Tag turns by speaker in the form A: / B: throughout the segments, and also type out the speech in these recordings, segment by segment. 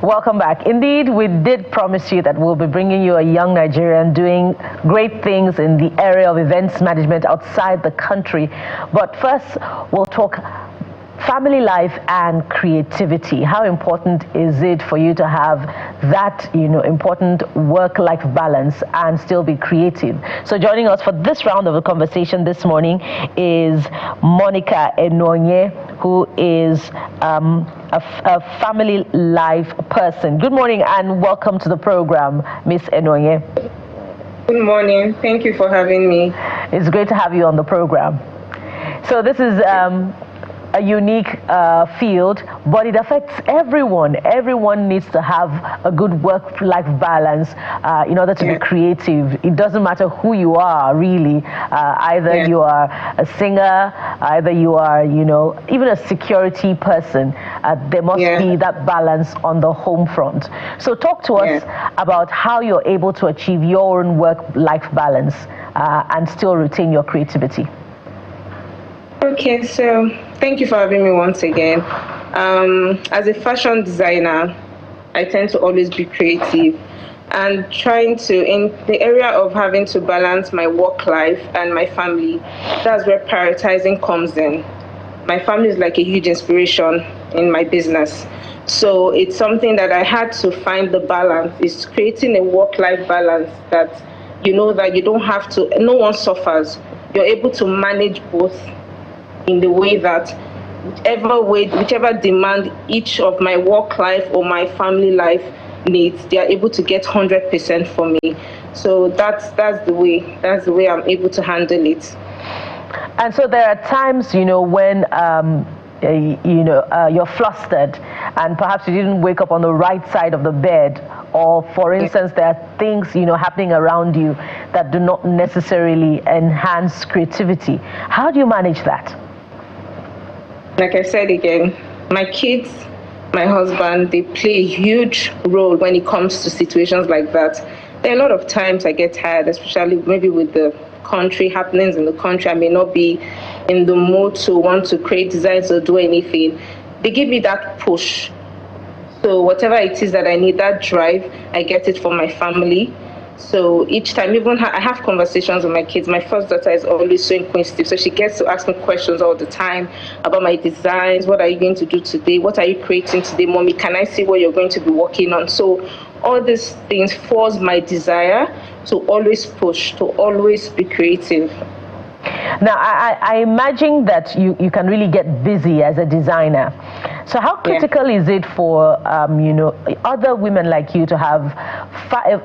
A: Welcome back. Indeed, we did promise you that we'll be bringing you a young Nigerian doing great things in the area of events management outside the country. But first, we'll talk family life and creativity. How important is it for you to have that, important work-life balance and still be creative? So joining us for this round of the conversation this morning is Monica Enuonye, who is a family life person. Good morning and welcome to the program, Miss Enuonye.
B: Good morning. Thank you for having me.
A: It's great to have you on the program. So this is a unique field, but it affects everyone. Everyone needs to have a good work-life balance in order to be creative. It doesn't matter who you are, really. Either you are a singer, either you are, even a security person. There must be that balance on the home front. So talk to us about how you're able to achieve your own work-life balance and still retain your creativity.
B: Okay, so thank you for having me once again. As a fashion designer, I tend to always be creative and trying to, in the area of having to balance my work life and my family, that's where prioritizing comes in. My family is like a huge inspiration in my business. So it's something that I had to find the balance, is creating a work-life balance that that you don't have to, no one suffers. You're able to manage both in the way that whichever demand each of my work life or my family life needs, they are able to get 100% for me. So that's the way I'm able to handle it.
A: And so there are times, when you're flustered and perhaps you didn't wake up on the right side of the bed, or for instance there are things happening around you that do not necessarily enhance creativity. How do you manage that?
B: Like I said again, my kids, my husband, they play a huge role when it comes to situations like that. There are a lot of times I get tired, especially maybe with the happenings in the country. I may not be in the mood to want to create designs or do anything. They give me that push. So whatever it is that I need, that drive, I get it from my family. So each time, even I have conversations with my kids. My first daughter is always so inquisitive, so she gets to ask me questions all the time about my designs. What are you going to do today? What are you creating today, Mommy? Can I see what you're going to be working on? So all these things force my desire to always push, to always be creative.
A: Now, I imagine that you can really get busy as a designer. So how critical is it for, other women like you to have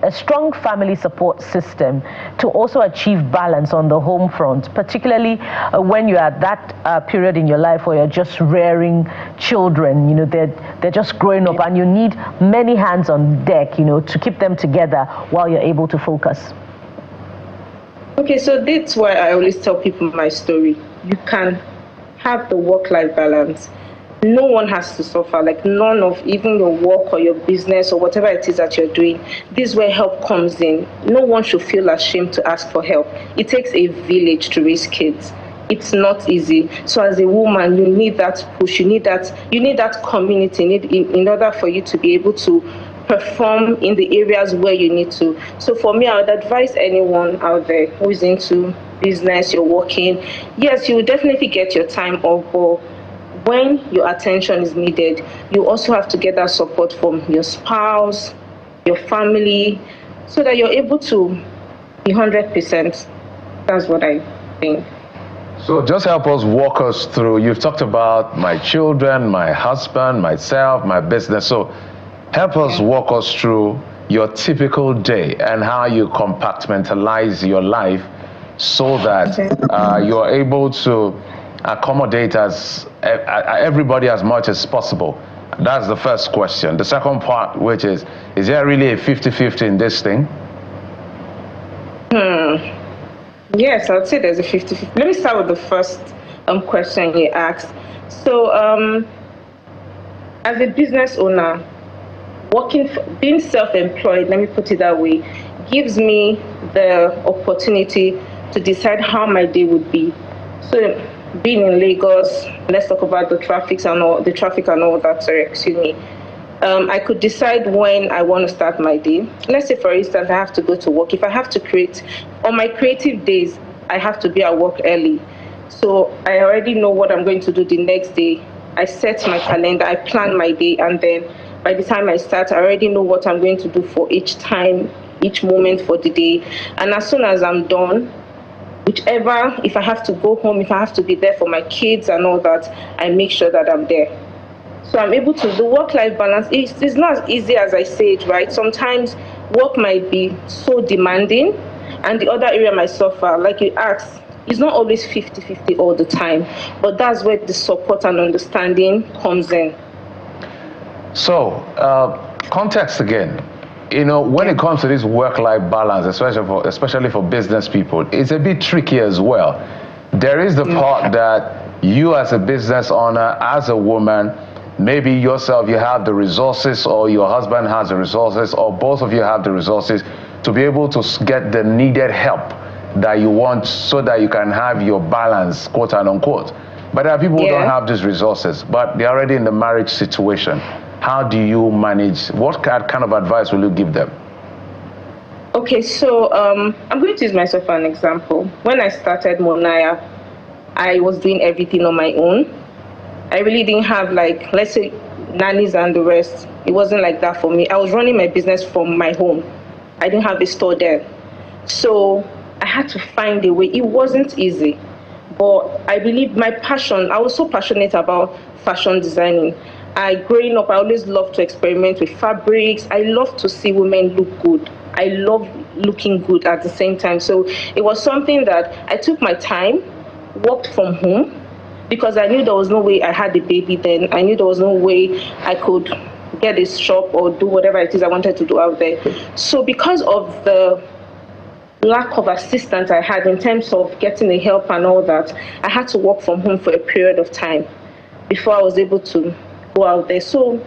A: a strong family support system to also achieve balance on the home front, particularly when you're at that period in your life where you're just rearing children, they're just growing up and you need many hands on deck, to keep them together while you're able to focus?
B: Okay, so that's why I always tell people my story. You can have the work-life balance. No one has to suffer, like none of even your work or your business or whatever it is that you're doing. This is where help comes in. No one should feel ashamed to ask for help. It takes a village to raise kids. It's not easy. So as a woman, you need that push. You need that community in order for you to be able to perform in the areas where you need to. So for me, I would advise anyone out there who is into business, you're working, yes, you will definitely get your time off, but when your attention is needed, you also have to get that support from your spouse, your family, so that you're able to be 100%. That's what I think.
C: So just help us walk us through. You've talked about my children, my husband, myself, my business. So help us walk us through your typical day and how you compartmentalize your life so that you're able to accommodate everybody as much as possible. That's the first question. The second part, which is there really a 50-50 in this thing?
B: Yes, I'd say there's a 50-50. Let me start with the first question you asked. So as a business owner, being self-employed, let me put it that way, gives me the opportunity to decide how my day would be. So being in Lagos, let's talk about the traffic and all that, I could decide when I want to start my day. Let's say, for instance, I have to go to work. If I have to create, on my creative days, I have to be at work early. So I already know what I'm going to do the next day. I set my calendar, I plan my day, and then by the time I start, I already know what I'm going to do for each time, each moment for the day. And as soon as I'm done, whichever, if I have to go home, if I have to be there for my kids and all that, I make sure that I'm there. So I'm able to do work-life balance. It's not as easy as I say it, right? Sometimes work might be so demanding, and the other area might suffer. Like you asked, it's not always 50-50 all the time, but that's where the support and understanding comes in.
C: So, context again. You know, when it comes to this work-life balance, especially for business people, it's a bit tricky as well. There is the part that you as a business owner, as a woman, maybe yourself, you have the resources, or your husband has the resources, or both of you have the resources to be able to get the needed help that you want so that you can have your balance, quote and unquote. But there are people who don't have these resources, but they're already in the marriage situation. How do you manage? What kind of advice will you give them?
B: Okay, so I'm going to use myself for an example. When I started Monaya, I was doing everything on my own. I really didn't have, like, let's say, nannies and the rest. It wasn't like that for me. I was running my business from my home. I didn't have a store there. So I had to find a way. It wasn't easy. But I believe my passion, I was so passionate about fashion designing. Growing up, I always loved to experiment with fabrics. I love to see women look good. I love looking good at the same time. So it was something that I took my time, worked from home, because I knew there was no way I had a baby then. I knew there was no way I could get a shop or do whatever it is I wanted to do out there. So because of the lack of assistance I had in terms of getting the help and all that, I had to work from home for a period of time before I was able to go out there. So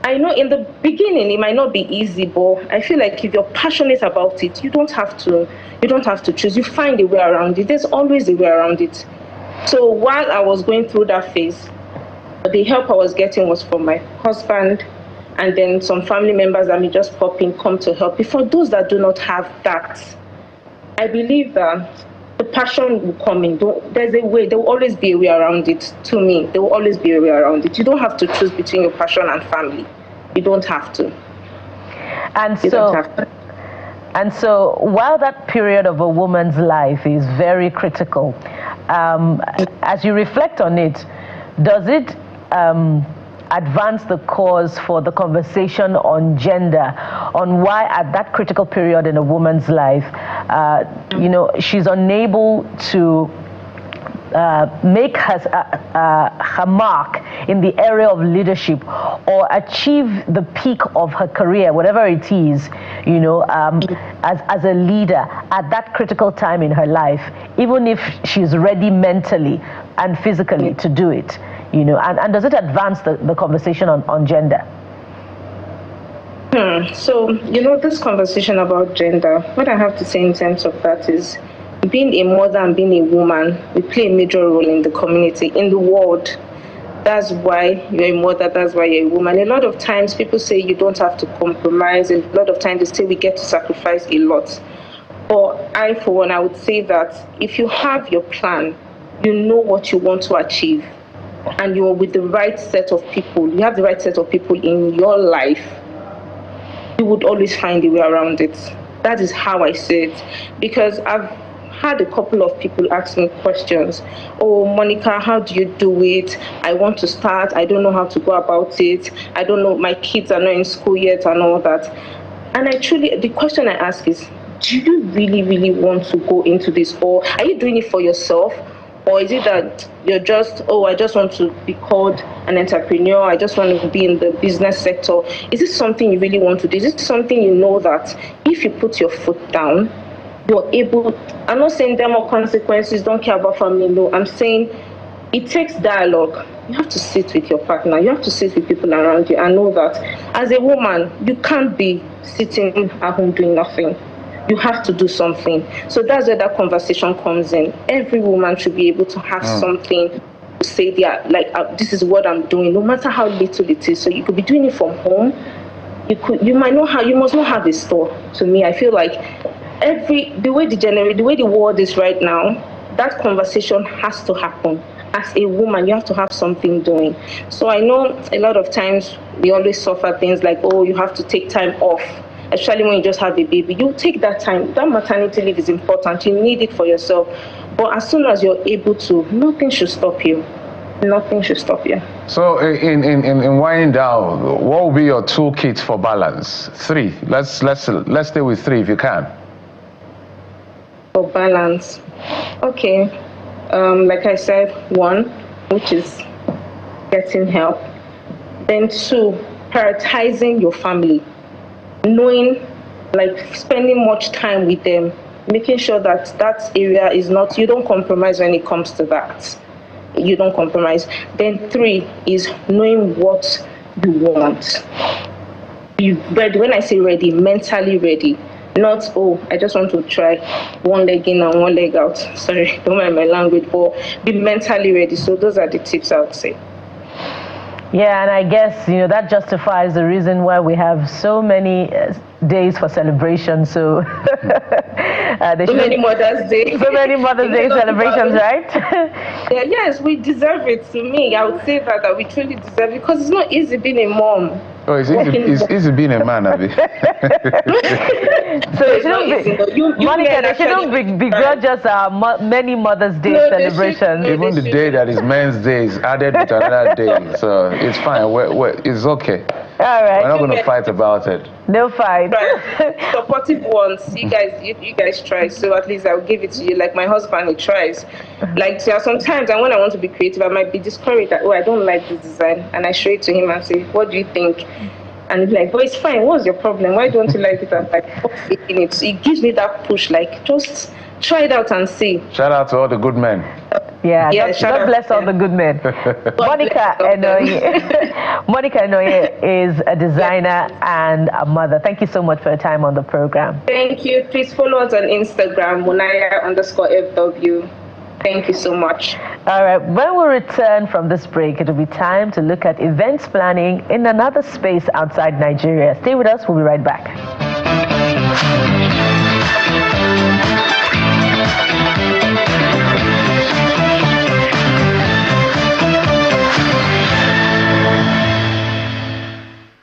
B: I know in the beginning it might not be easy, but I feel like if you're passionate about it, you don't have to choose. You find a way around it. There's always a way around it. So while I was going through that phase, the help I was getting was from my husband, and then some family members that may just pop in, come to help. For those that do not have that, I believe that the passion will come in. There's a way. There will always be a way around it. To me, there will always be a way around it. You don't have to choose between your passion and family. You don't have to.
A: And so while that period of a woman's life is very critical, as you reflect on it, does it advance the cause for the conversation on gender, on why at that critical period in a woman's life, she's unable to make her mark in the area of leadership or achieve the peak of her career, whatever it is, as a leader at that critical time in her life, even if she's ready mentally and physically to do it, and does it advance the conversation on gender?
B: So, this conversation about gender, what I have to say in terms of that is, being a mother and being a woman, we play a major role in the community, in the world. That's why you're a mother, that's why you're a woman. A lot of times people say you don't have to compromise. A lot of times they say we get to sacrifice a lot. But I, for one, I would say that if you have your plan, you know what you want to achieve, and you're with the right set of people, you have the right set of people in your life, you would always find a way around it. That is how I say it. Because I've had a couple of people ask me questions. Oh, Monica, how do you do it? I want to start. I don't know how to go about it. I don't know. My kids are not in school yet and all that. And the question I ask is, do you really, really want to go into this? Or are you doing it for yourself? Or is it that you're just, I just want to be called an entrepreneur. I just want to be in the business sector. Is this something you really want to do? Is it something you know that if you put your foot down, you're able, I'm not saying there are more consequences, don't care about family, no. I'm saying it takes dialogue. You have to sit with your partner. You have to sit with people around you and know that as a woman, you can't be sitting at home doing nothing. You have to do something. So that's where that conversation comes in. Every woman should be able to have something say they are like, this is what I'm doing, no matter how little it is. So you could be doing it from home. You must not have a store. To me, I feel like the way the world is right now, that conversation has to happen. As a woman, you have to have something doing. So I know a lot of times we always suffer things like, oh, you have to take time off, especially when you just have a baby. You take that time. That maternity leave is important. You need it for yourself. But as soon as you're able to, nothing should stop you. Nothing should stop you.
C: So in winding down, what will be your toolkit for balance? 3. Let's stay with 3 if you can.
B: For balance. Okay. Like I said, 1, which is getting help. Then 2, prioritizing your family. Knowing, like spending much time with them, making sure that that area is not, you don't compromise when it comes to that. You don't compromise. Then 3 is knowing what you want. Be ready. When I say ready, mentally ready. Not, oh, I just want to try one leg in and one leg out. Sorry, don't mind my language, but be mentally ready. So those are the tips I would say.
A: Yeah, and I guess, that justifies the reason why we have so many days for celebration. So,
B: so many Mother's Day.
A: So many Mother's Day celebrations, right?
B: Yeah, yes, we deserve it. To me, I would say that we truly deserve it because it's not easy being a mom.
C: Oh, it's easy being a man, Abby.
A: So it shouldn't be, Monica, they shouldn't begrudge us many Mother's Day celebrations.
C: Even the day that is Men's Day is added with another day, so it's fine. It's okay.
A: All right.
C: We're not going to fight about it.
A: No fight.
B: Supportive ones. You guys try. So at least I'll give it to you. Like my husband, he tries. Like there are sometimes, and when I want to be creative, I might be discouraged that, oh, I don't like this design, and I show it to him and say, what do you think? And he's like, oh, it's fine. What's your problem? Why don't you like it? I'm like, stop faking it. So it gives me that push. Like, just try it out and see.
C: Shout out to all the good men.
A: Yeah, God bless all the good men. Monica Enuonye. Monica Enuonye is a designer and a mother. Thank you so much for your time on the program.
B: Thank you. Please follow us on Instagram, Munaya_FW. Thank you so much.
A: All right. When we return from this break, it'll be time to look at events planning in another space outside Nigeria. Stay with us. We'll be right back.